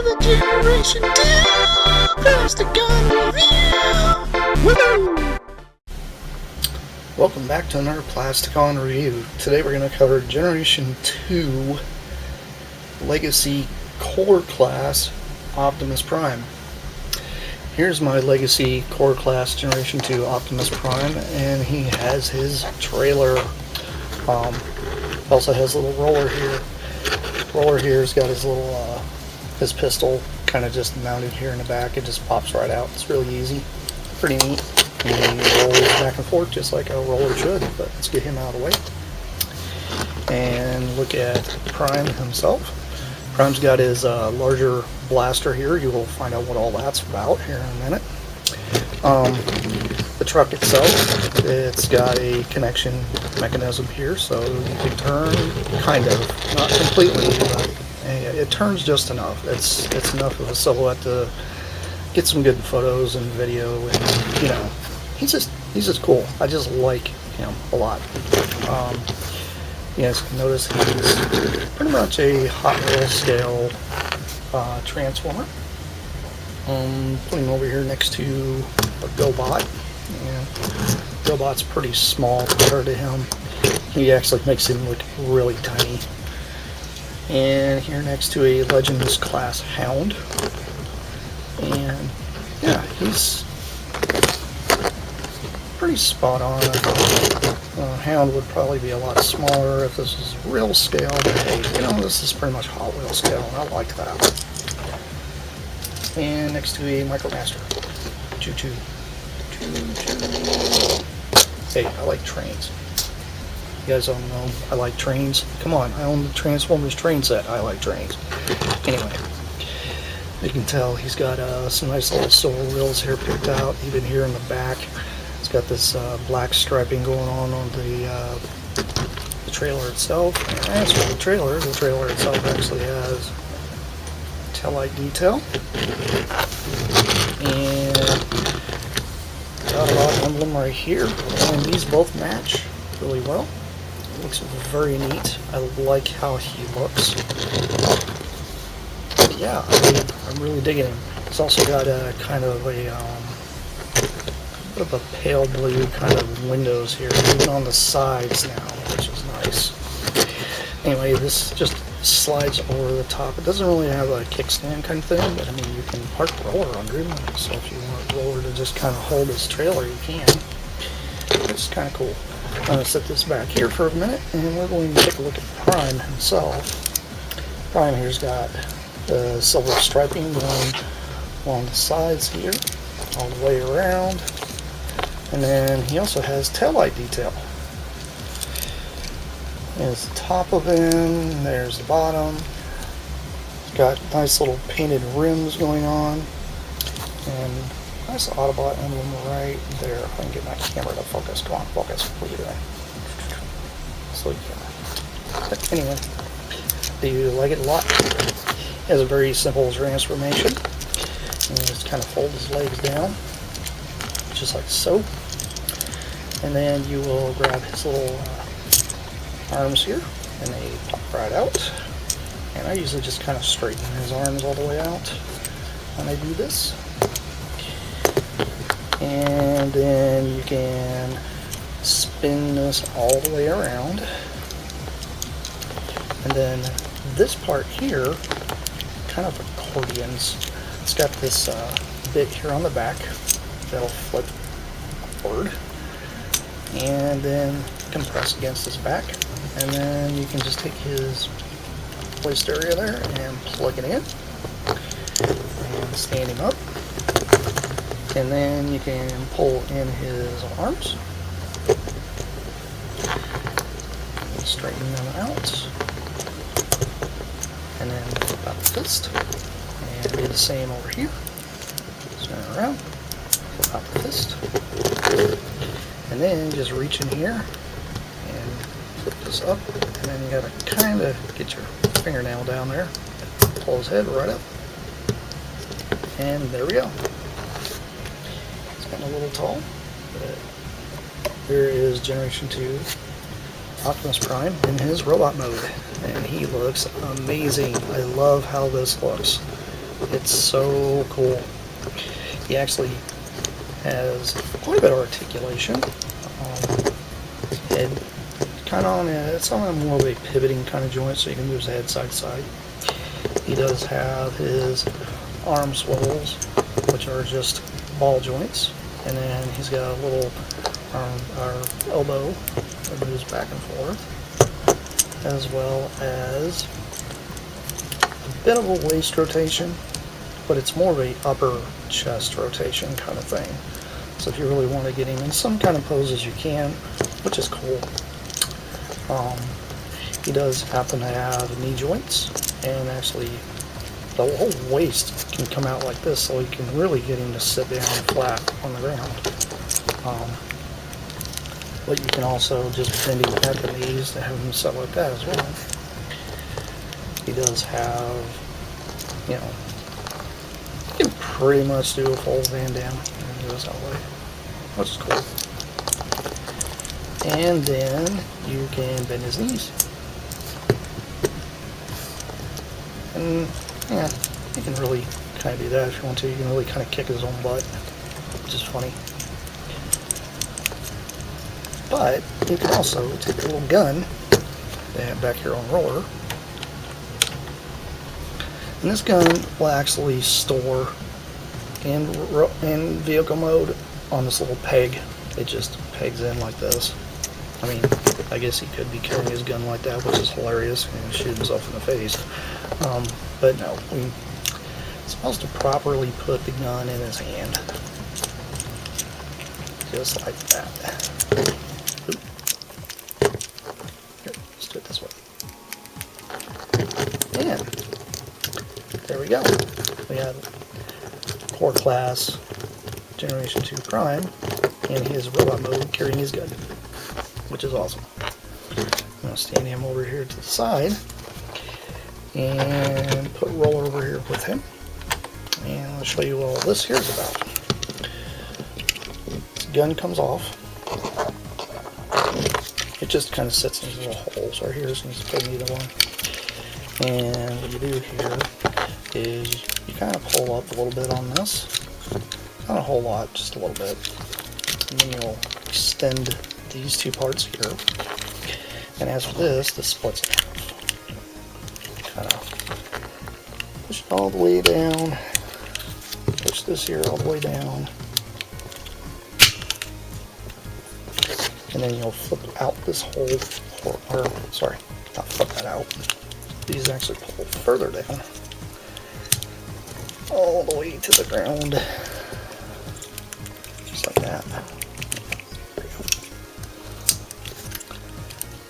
another Generation 2 Plasticon review! Woo! Welcome back to another Plasticon review. Today we're going to cover Generation 2 Legacy Core Class Optimus Prime. Here's my Legacy Core Class Generation 2 Optimus Prime, and he has his trailer. Also has a little roller here. Roller here's got his little his pistol kind of just mounted here in the back. It just pops right out. It's really easy, pretty neat. And he rolls back and forth just like a roller should. But let's get him out of the way and look at Prime himself. Prime's got his larger blaster here. You will find out what all that's about here in a minute. The truck itself, it's got a connection mechanism here, so you can turn, kind of, not completely, but it turns just enough. It's enough of a silhouette to get some good photos and video, and you know, he's just cool. I just like him a lot. You guys can notice he's pretty much a Hot Wheels scale Transformer. Putting him over here next to a GoBot. Yeah, GoBot's pretty small compared to him. He actually makes him look really tiny. And here next to a Legends class Hound. And yeah, he's pretty spot on. Hound would probably be a lot smaller if this was real scale, but hey, you know, this is pretty much Hot Wheels scale, and I like that. And next to a Micromaster. Choo-choo. Choo-choo. Hey, I like trains. You guys don't know I like trains? Come on, I own the Transformers train set. I like trains. Anyway, you can tell he's got some nice little silver wheels here picked out, even here in the back. It's got this black striping going on the trailer itself. And as for the trailer itself actually has taillight detail. And got a lot emblem right here. And these both match really well. It looks very neat. I like how he looks. But yeah, I'm really digging him. It's also got a kind of a bit of a pale blue kind of windows here, even on the sides now, which is nice. Anyway, this just slides over the top. It doesn't really have a kickstand kind of thing, but I mean, you can park roller under him, so if you want roller to just kind of hold his trailer, you can. It's kind of cool. I'm going to set this back here for a minute, and we're going to take a look at Prime himself. Prime here's got the silver striping going along the sides here, all the way around. And then he also has taillight detail. There's the top of him, there's the bottom. It's got nice little painted rims going on. And nice Autobot emblem right there. If I can get my camera to focus. Come on, focus. What are you doing? Slow camera. But anyway, do you like it a lot? He has a very simple transformation. And you just kind of fold his legs down, just like so. And then you will grab his little arms here, and they pop right out. And I usually just kind of straighten his arms all the way out when I do this. And then you can spin this all the way around. And then this part here, kind of accordions. It's got this bit here on the back that'll flip forward, and then compress against his back, and then you can just take his waist area there and plug it in and stand him up, and then you can pull in his arms and straighten them out, and then flip out the fist and do the same over here. Spin it around, flip out the fist, and then just reach in here and flip this up, and then you gotta kind of get your fingernail down there, pull his head right up, and there we go. It's getting a little tall, but here is Generation 2 Optimus Prime in his robot mode, and he looks amazing. I love how this looks. It's so cool. He actually has quite a bit of articulation. Head kind of on it's on a more of a pivoting kind of joint, so you can move his head side to side. He does have his arm swivels, which are just ball joints, and then he's got a little elbow that moves back and forth, as well as a bit of a waist rotation, but it's more of a upper chest rotation kind of thing. So if you really want to get him in some kind of poses, you can, which is cool. He does happen to have knee joints, and actually the whole waist can come out like this, so you can really get him to sit down flat on the ground. But you can also just bend him at the knees to have him sit like that as well. He does have, you know, you can pretty much do a full Van Damme and do this that way, which is cool. And then you can bend his knees. And yeah, you can really kind of do that if you want to. You can really kind of kick his own butt, which is funny. But you can also take a little gun they have back here on roller, and this gun will actually store in vehicle mode on this little peg. It just pegs in like this. I mean, I guess he could be carrying his gun like that, which is hilarious, and shoot himself in the face. But no, we're supposed to properly put the gun in his hand, just like that. Oop. Here, let's do it this way. And there we go. We have Core Class Generation 2 Prime in his robot mode carrying his gun, which is awesome. I'm going to stand him over here to the side and put Roller over here with him, and I'll show you what all this here is about. This gun comes off. It just kind of sits in these little holes right here, so you can put either one. And what you do here is you kind of pull up a little bit on this. Not a whole lot, just a little bit. And then you'll extend these two parts here. And as for this splits it. Kind of push it all the way down. Push this here all the way down. And then you'll flip out this whole, or sorry, not flip that out. These actually pull further down. All the way to the ground. Just like that.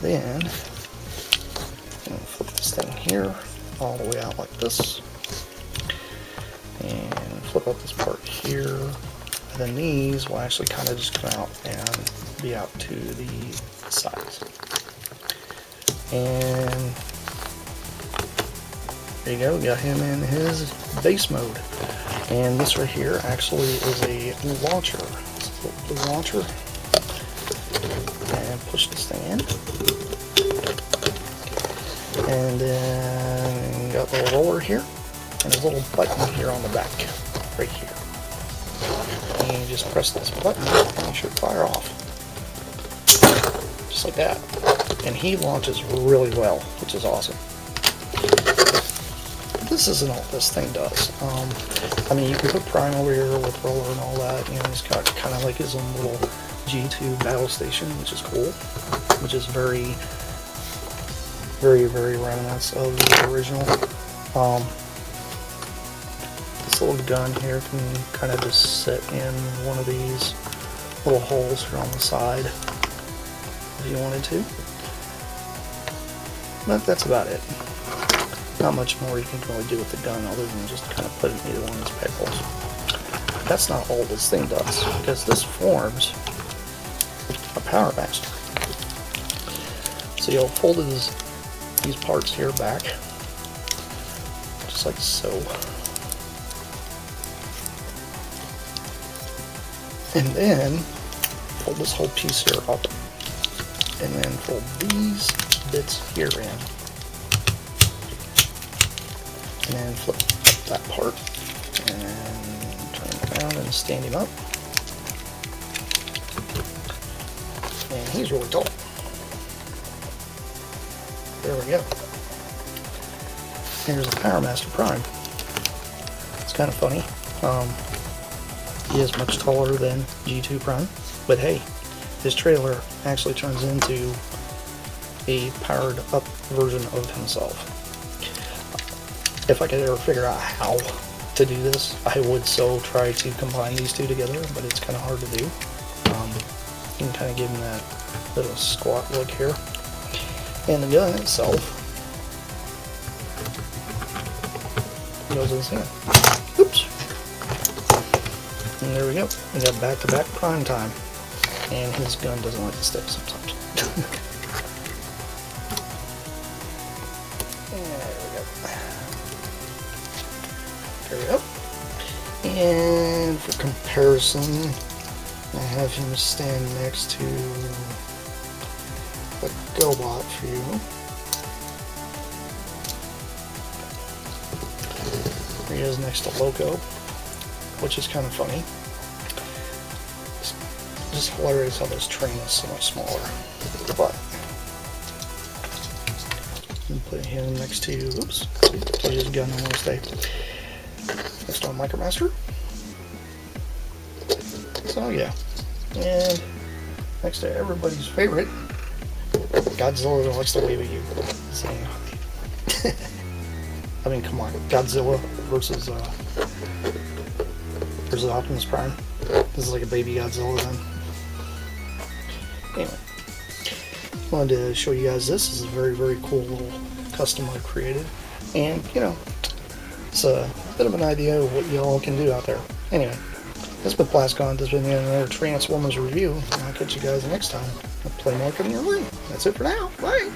Then, I'm going to flip this thing here, all the way out like this. And flip up this part here. And then these will actually kind of just come out and be out to the sides. And there you go, we got him in his base mode. And this right here actually is a launcher. It's a little blue launcher. And push this thing in. And then got a little roller here, and a little button here on the back, right here. And you just press this button, and you should fire off. Just like that. And he launches really well, which is awesome. This isn't all this thing does. I mean, you can put Prime over here with roller and all that. You know, he's got kind of like his own little G2 battle station, which is cool. Which is very, very reminiscent of the original. This little gun here can kind of just sit in one of these little holes here on the side if you wanted to. But that's about it. Not much more you can really do with the gun other than just kind of put it in either one of these peg holes. That's not all this thing does, because this forms a Power Master. So you'll fold these parts here back, just like so. And then fold this whole piece here up, and then fold these bits here in, and then flip that part and turn him around and stand him up. And he's really tall. There we go. Here's the Power Master Prime. It's kind of funny. He is much taller than G2 Prime, but hey, his trailer actually turns into a powered up version of himself. If I could ever figure out how to do this, I would so try to combine these two together, but it's kind of hard to do. You can kind of give him that little squat look here. And the gun itself goes in his hand. Oops. And there we go. We got back-to-back prime time. And his gun doesn't like to stick sometimes. There we go. And for comparison, I have him stand next to the GoBot for you. There he is next to Loco, which is kind of funny. It's just hilarious how this train is so much smaller. But and put him next to, oops, put his gun on one stay. Next on Micromaster. So yeah, and next to everybody's favorite, Godzilla that likes to wave at you, saying hi. I mean, come on, Godzilla versus Optimus Prime. This is like a baby Godzilla then. Anyway, I wanted to show you guys this. This is a very, very cool little custom I created, and you know, it's a bit of an idea of what y'all can do out there. Anyway, this has been Plasticon. This has been another Transformers review, and I'll catch you guys next time. I'll play more in your room. That's it for now. Bye!